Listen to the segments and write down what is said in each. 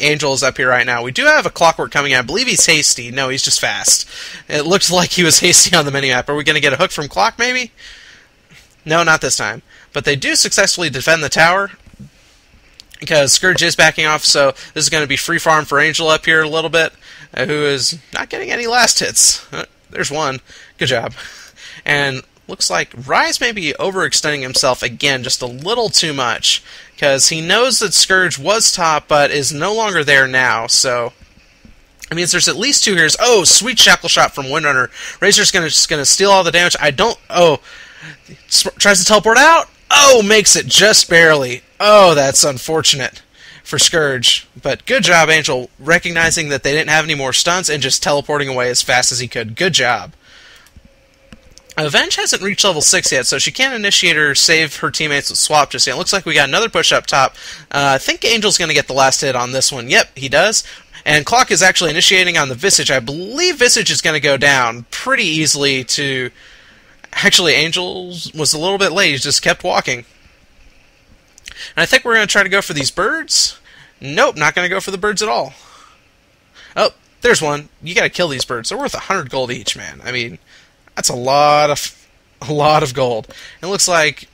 Angel is up here right now. We do have a Clockwork coming in. I believe he's hasty. No, he's just fast. It looks like he was hasty on the minimap. Are we going to get a hook from Clock, maybe? No, not this time. But they do successfully defend the tower, because Scourge is backing off, so this is going to be free farm for Angel up here a little bit, who is not getting any last hits. There's one. Good job. And looks like Rise may be overextending himself again just a little too much, because he knows that Scourge was top, but is no longer there now, so it means there's at least 2 heroes. Oh, sweet Shackle Shot from Windrunner. Razor's just gonna steal all the damage. Tries to teleport out. Oh, makes it just barely. Oh, that's unfortunate for Scourge. But good job, Angel, recognizing that they didn't have any more stunts and just teleporting away as fast as he could. Good job. Avenge hasn't reached level 6 yet, so she can't initiate or save her teammates with Swap just yet. It looks like we got another push up top. I think Angel's going to get the last hit on this one. Yep, he does. And Clock is actually initiating on the Visage. I believe Visage is going to go down pretty easily to... Actually, Angel was a little bit late. He just kept walking. And I think we're going to try to go for these birds. Nope, not going to go for the birds at all. Oh, there's one. You got to kill these birds. They're worth 100 gold each, man. I mean... That's a lot of gold. It looks like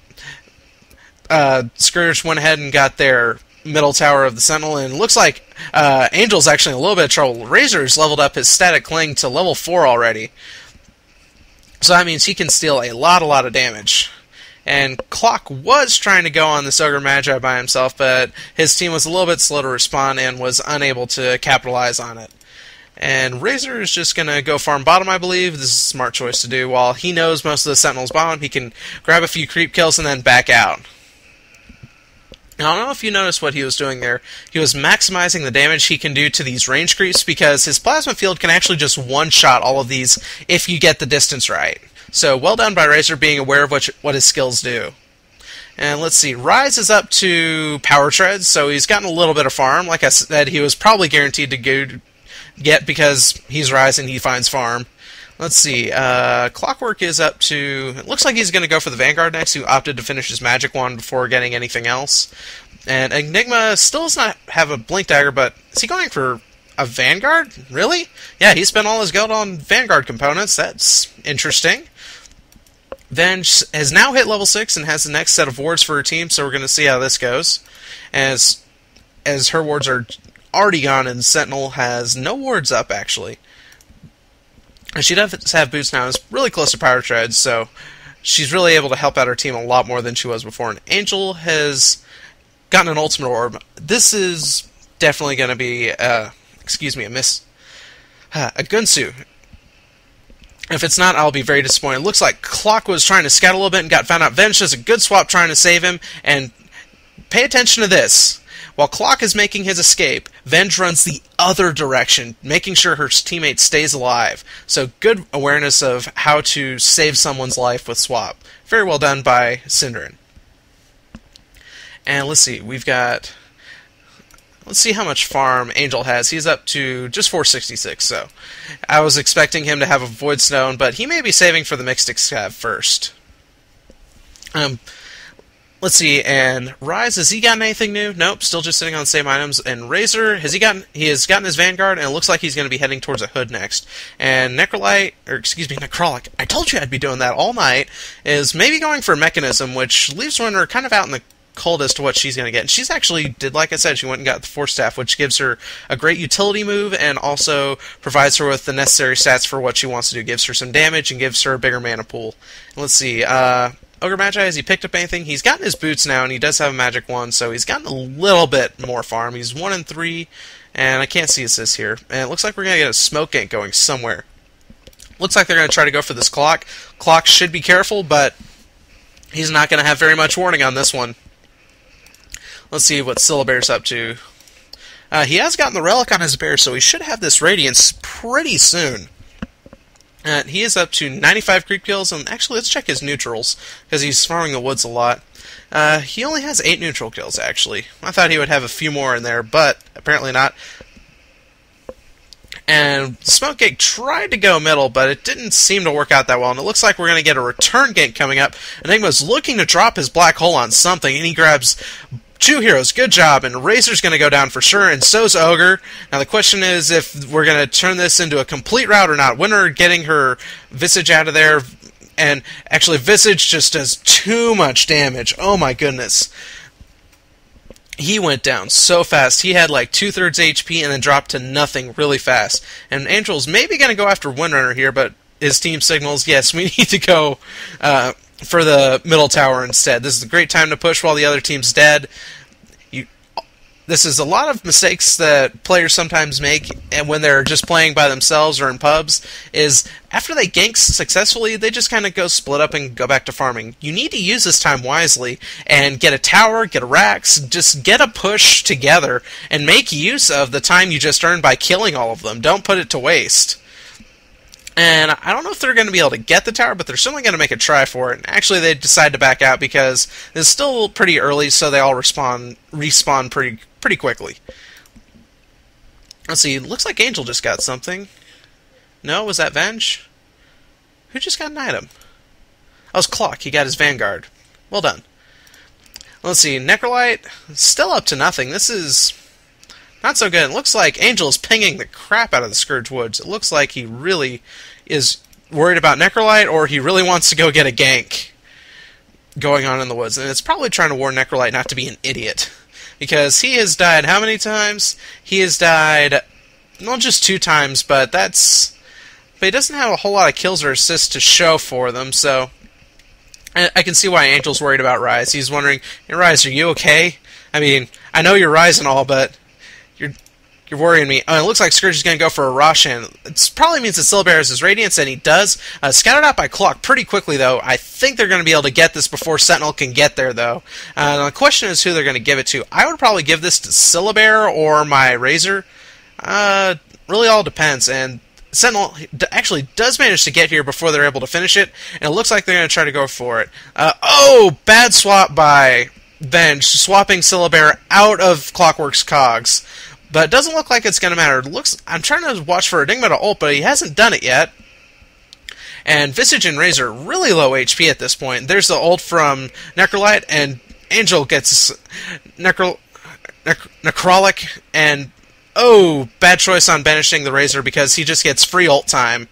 Scourge went ahead and got their middle tower of the Sentinel, and it looks like Angel's actually in a little bit of trouble. Razor's leveled up his static cling to level 4 already. So that means he can steal a lot of damage. And Clock was trying to go on this Ogre Magi by himself, but his team was a little bit slow to respond and was unable to capitalize on it. And Razor is just going to go farm bottom, I believe. This is a smart choice to do. While he knows most of the Sentinels bottom, he can grab a few creep kills and then back out. Now, I don't know if you noticed what he was doing there. He was maximizing the damage he can do to these range creeps, because his plasma field can actually just one-shot all of these if you get the distance right. So, well done by Razor being aware of what his skills do. And let's see, Rise is up to Power Treads, so he's gotten a little bit of farm. Like I said, he was probably guaranteed to get because he's Rise and he finds farm. Let's see, Clockwork is up to... It looks like he's going to go for the Vanguard next, who opted to finish his Magic Wand before getting anything else. And Enigma still does not have a Blink Dagger, but is he going for a Vanguard? Really? Yeah, he spent all his gold on Vanguard components. That's interesting. Venge has now hit level 6 and has the next set of wards for her team, so we're going to see how this goes. As her wards are already gone, and Sentinel has no wards up, actually. And she does have boots now, and is really close to Power Treads, so she's really able to help out her team a lot more than she was before. And Angel has gotten an Ultimate Orb. This is definitely going to be, a Gunsu. If it's not, I'll be very disappointed. It looks like Clock was trying to scout a little bit and got found out. Venge does a good swap trying to save him, and pay attention to this. While Clock is making his escape, Venge runs the other direction, making sure her teammate stays alive. So good awareness of how to save someone's life with swap. Very well done by Synderen. And let's see, we've got... Let's see how much farm Angel has. He's up to just 466, so I was expecting him to have a Void Stone, but he may be saving for the Mystic Scav first. Let's see, and Rise, has he gotten anything new? Nope, still just sitting on the same items. And Razor, he has gotten his Vanguard, and it looks like he's going to be heading towards a Hood next. And Necrolight, Necrolic, I told you I'd be doing that all night, is maybe going for a Mechanism, which leaves Runner kind of out in the cold as to what she's going to get. And she's actually did, like I said, she went and got the Force Staff, which gives her a great utility move, and also provides her with the necessary stats for what she wants to do. Gives her some damage, and gives her a bigger mana pool. And let's see, Ogre Magi, has he picked up anything? He's gotten his boots now, and he does have a Magic Wand, so he's gotten a little bit more farm. He's 1 in 3, and I can't see assists here. And it looks like we're going to get a Smoke Gank going somewhere. Looks like they're going to try to go for this Clock. Clock should be careful, but he's not going to have very much warning on this one. Let's see what Syllabear's up to. He has gotten the Relic on his bear, so he should have this Radiance pretty soon. He is up to 95 creep kills, and actually let's check his neutrals, because he's farming the woods a lot. He only has 8 neutral kills, actually. I thought he would have a few more in there, but apparently not. And Smoke Gank tried to go middle, but it didn't seem to work out that well, and it looks like we're going to get a return gank coming up. Enigma's looking to drop his Black Hole on something, and he grabs 2 heroes, good job, and Razor's going to go down for sure, and so's Ogre. Now the question is if we're going to turn this into a complete rout or not. Winter getting her Visage out of there, and actually Visage just does too much damage. Oh my goodness. He went down so fast. He had like 2/3 HP and then dropped to nothing really fast. And Angel's maybe going to go after Windrunner here, but his team signals, yes, we need to go for the middle tower instead. This is a great time to push while the other team's dead. This is a lot of mistakes that players sometimes make, and when they're just playing by themselves or in pubs, is after they gank successfully, they just kind of go split up and go back to farming. You need to use this time wisely and get a tower, get a Rax, just get a push together, and make use of the time you just earned by killing all of them. Don't put it to waste. And I don't know if they're going to be able to get the tower, but they're certainly going to make a try for it. And actually, they decide to back out because it's still pretty early, so they all respawn pretty quickly. Let's see. Looks like Angel just got something. No, was that Venge? Who just got an item? Oh, it was Clock. He got his Vanguard. Well done. Let's see. Necrolite still up to nothing. This is not so good. It looks like Angel is pinging the crap out of the Scourge Woods. It looks like he really is worried about Necrolite, or he really wants to go get a gank going on in the woods. And it's probably trying to warn Necrolite not to be an idiot. Because he has died how many times? He has died, not just 2 times, but he doesn't have a whole lot of kills or assists to show for them, so I can see why Angel's worried about Rise. He's wondering, hey, Rise, are you okay? I mean, I know you're Rise and all, but you're worrying me. Oh, it looks like Scourge is going to go for a Roshan. It probably means that Syllabear has his Radiance, and he does. Scouted out by Clock pretty quickly, though. I think they're going to be able to get this before Sentinel can get there, though. The question is who they're going to give it to. I would probably give this to Syllabear or my Razor. Really all depends, and Sentinel actually does manage to get here before they're able to finish it, and it looks like they're going to try to go for it. Oh, bad swap by Venge, swapping Syllabear out of Clockwork's cogs. But it doesn't look like it's going to matter. I'm trying to watch for Enigma to ult, but he hasn't done it yet. And Visage and Razor really low HP at this point. There's the ult from Necrolite, and Angel gets Necrolic, and oh, bad choice on banishing the Razor because he just gets free ult time.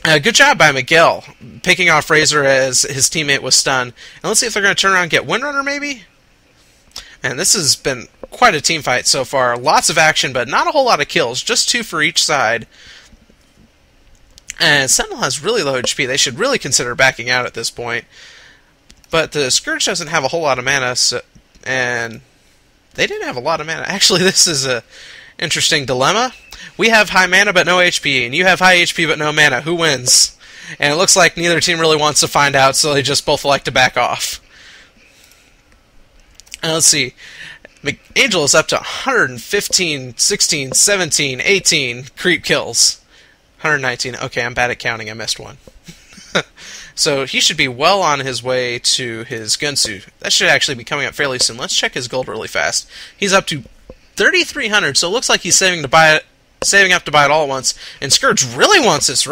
Good job by Miguel, picking off Razor as his teammate was stunned. And let's see if they're going to turn around and get Windrunner, maybe? And this has been quite a team fight so far. Lots of action, but not a whole lot of kills. Just 2 for each side. And Sentinel has really low HP. They should really consider backing out at this point. But the Scourge doesn't have a whole lot of mana, and they didn't have a lot of mana. Actually, this is a interesting dilemma. We have high mana but no HP, and you have high HP but no mana. Who wins? And it looks like neither team really wants to find out, so they just both like to back off. Let's see. Angel is up to 115, 16, 17, 18 creep kills. 119. Okay, I'm bad at counting. I missed one. So he should be well on his way to his Gunsu. That should actually be coming up fairly soon. Let's check his gold really fast. He's up to 3,300, so it looks like he's saving up to buy it all at once. And Scourge really wants this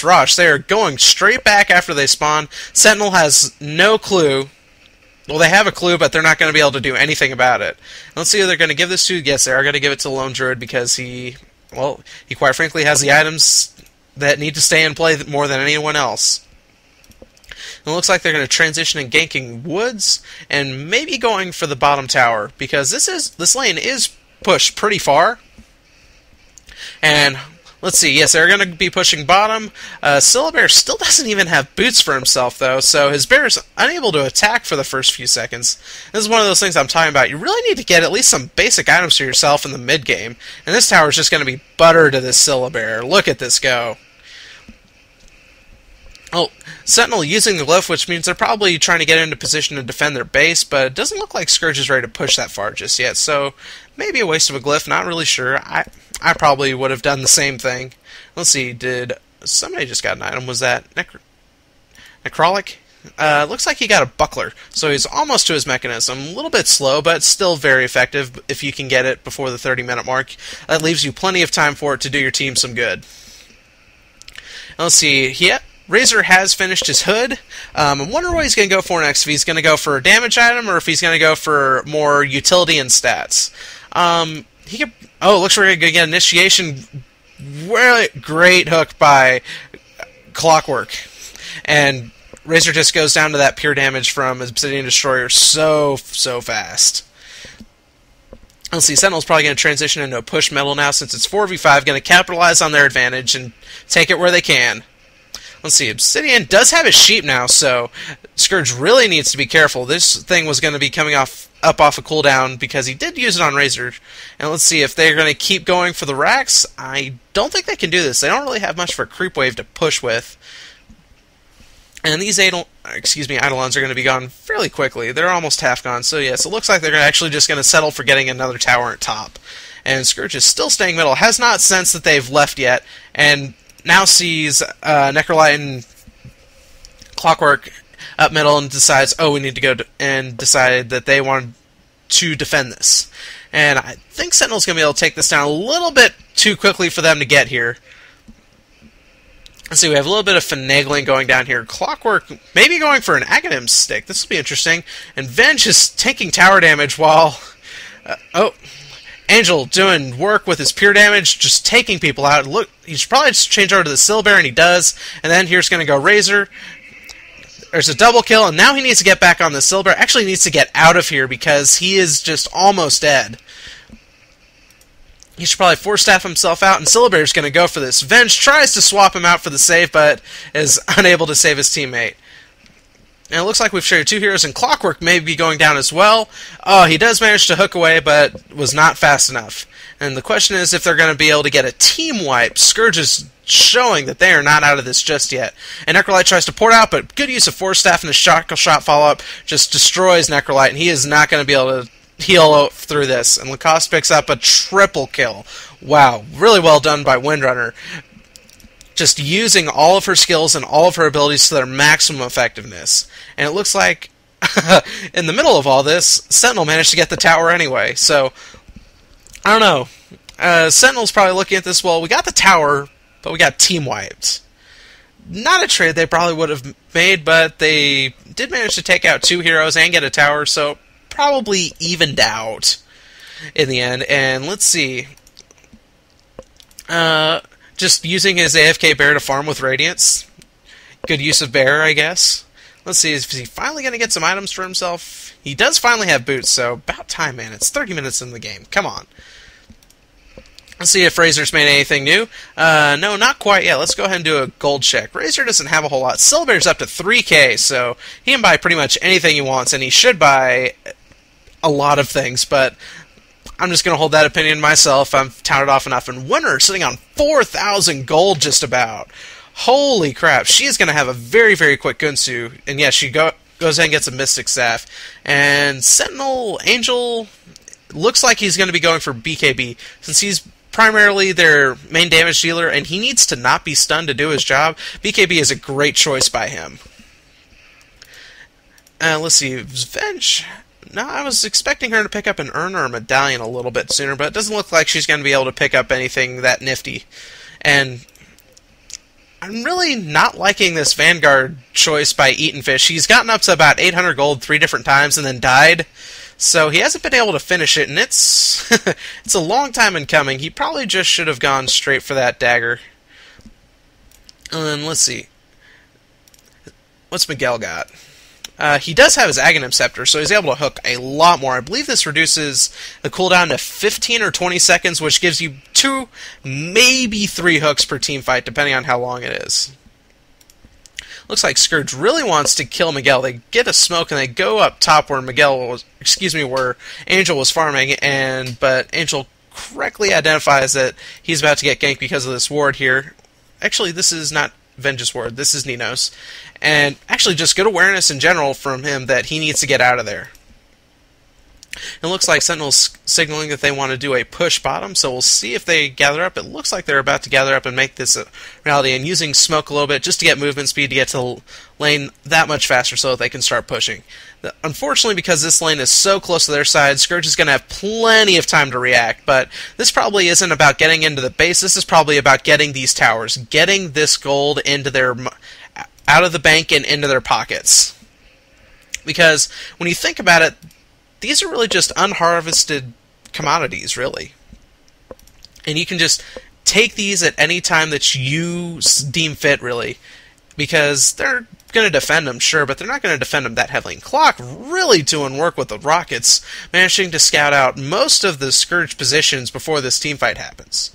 Rosh. They are going straight back after they spawn. Sentinel has no clue. Well, they have a clue, but they're not going to be able to do anything about it. Let's see who they're going to give this to. Yes, they are going to give it to Lone Druid because he quite frankly has the items that need to stay in play more than anyone else. And it looks like they're going to transition and ganking woods and maybe going for the bottom tower because this lane is pushed pretty far. And let's see, yes, they're going to be pushing bottom. Syllabear still doesn't even have boots for himself, though, so his bear is unable to attack for the first few seconds. This is one of those things I'm talking about. You really need to get at least some basic items for yourself in the mid-game, and this tower is just going to be butter to this Syllabear. Look at this go. Oh, Sentinel using the glyph, which means they're probably trying to get into position to defend their base, but it doesn't look like Scourge is ready to push that far just yet, so maybe a waste of a glyph, not really sure. I probably would have done the same thing. Let's see, did somebody just got an item? Was that Necrolic? Looks like he got a buckler, so he's almost to his mechanism. A little bit slow, but still very effective if you can get it before the 30-minute mark. That leaves you plenty of time for it to do your team some good. Let's see, Razor has finished his hood. I'm wondering what he's going to go for next. If he's going to go for a damage item or if he's going to go for more utility and stats. He could. Oh, looks like we're going to get initiation. Really great hook by Clockwork, and Razor just goes down to that pure damage from Obsidian Destroyer so fast. Let's see, Sentinel's probably going to transition into a push metal now since it's 4v5, going to capitalize on their advantage and take it where they can. Let's see, Obsidian does have his sheep now, so Scourge really needs to be careful. This thing was going to be coming up off a cooldown because he did use it on Razor. And let's see if they're going to keep going for the racks. I don't think they can do this. They don't really have much for a creep wave to push with. And these Eidolons are going to be gone fairly quickly. They're almost half gone, so yes, it looks like they're actually just going to settle for getting another tower at top. And Scourge is still staying middle, has not sensed that they've left yet, and now sees Necrolite and Clockwork up middle and decides, oh, we need to go and decide that they want to defend this. And I think Sentinel's going to be able to take this down a little bit too quickly for them to get here. Let's see, we have a little bit of finagling going down here. Clockwork maybe going for an Aghanim stick. This will be interesting. And Venge is taking tower damage while... Angel doing work with his pure damage, just taking people out. Look, he should probably just change over to the Silbear, and he does. And then here's going to go Razor. There's a double kill, and now he needs to get back on the Silbear. Actually, he needs to get out of here because he is just almost dead. He should probably force-staff himself out, and Silbear's going to go for this. Venge tries to swap him out for the save, but is unable to save his teammate. And it looks like we've shared two heroes, and Clockwork may be going down as well. Oh, he does manage to hook away, but was not fast enough. And the question is if they're going to be able to get a team wipe. Scourge is showing that they are not out of this just yet. And Necrolite tries to port out, but good use of force-staff and his shot follow-up just destroys Necrolite, and he is not going to be able to heal through this. And Lacoste picks up a triple kill. Wow, really well done by Windrunner. Just using all of her skills and all of her abilities to their maximum effectiveness. And it looks like, in the middle of all this, Sentinel managed to get the tower anyway. So, I don't know. Sentinel's probably looking at this, well, we got the tower, but we got team wiped. Not a trade they probably would have made, but they did manage to take out two heroes and get a tower, so probably evened out in the end. And let's see. Just using his AFK bear to farm with Radiance. Good use of bear, I guess. Let's see, is he finally going to get some items for himself? He does finally have boots, so about time, man. It's 30 minutes in the game. Come on. Let's see if Razor's made anything new. No, not quite yet. Let's go ahead and do a gold check. Razor doesn't have a whole lot. Silbear's up to 3k, so he can buy pretty much anything he wants, and he should buy a lot of things, but I'm just going to hold that opinion myself. I'm touted off enough. And Winter sitting on 4,000 gold just about. Holy crap. She is going to have a very, very quick Gunsu. And yes, she goes ahead and gets a Mystic Staff. And Sentinel, Angel, looks like he's going to be going for BKB. Since he's primarily their main damage dealer, and he needs to not be stunned to do his job, BKB is a great choice by him. Let's see. Venge... No, I was expecting her to pick up an urn or a medallion a little bit sooner, but it doesn't look like she's going to be able to pick up anything that nifty. And I'm really not liking this Vanguard choice by Eaten Fish. He's gotten up to about 800 gold 3 different times and then died, so he hasn't been able to finish it, and it's it's a long time in coming. He probably just should have gone straight for that dagger. And let's see. What's Miguel got? He does have his Aghanim Scepter, so he's able to hook a lot more. I believe this reduces the cooldown to 15 or 20 seconds, which gives you 2, maybe 3 hooks per team fight, depending on how long it is. Looks like Scourge really wants to kill Miguel. They get a smoke and they go up top where where Angel was farming, but Angel correctly identifies that he's about to get ganked because of this ward here. Actually, this is not Vengeance ward. This is Nino's. And actually just good awareness in general from him that he needs to get out of there. It looks like Sentinel's signaling that they want to do a push bottom, so we'll see if they gather up. It looks like they're about to gather up and make this a reality, and using smoke a little bit just to get movement speed to get to the lane that much faster so that they can start pushing. Unfortunately, because this lane is so close to their side, Scourge is going to have plenty of time to react, but this probably isn't about getting into the base. This is probably about getting these towers, getting this gold into their out of the bank and into their pockets. Because when you think about it, these are really just unharvested commodities, really. And you can just take these at any time that you deem fit, really. Because they're going to defend them, sure, but they're not going to defend them that heavily. And Clock really doing work with the rockets, managing to scout out most of the Scourge positions before this teamfight happens.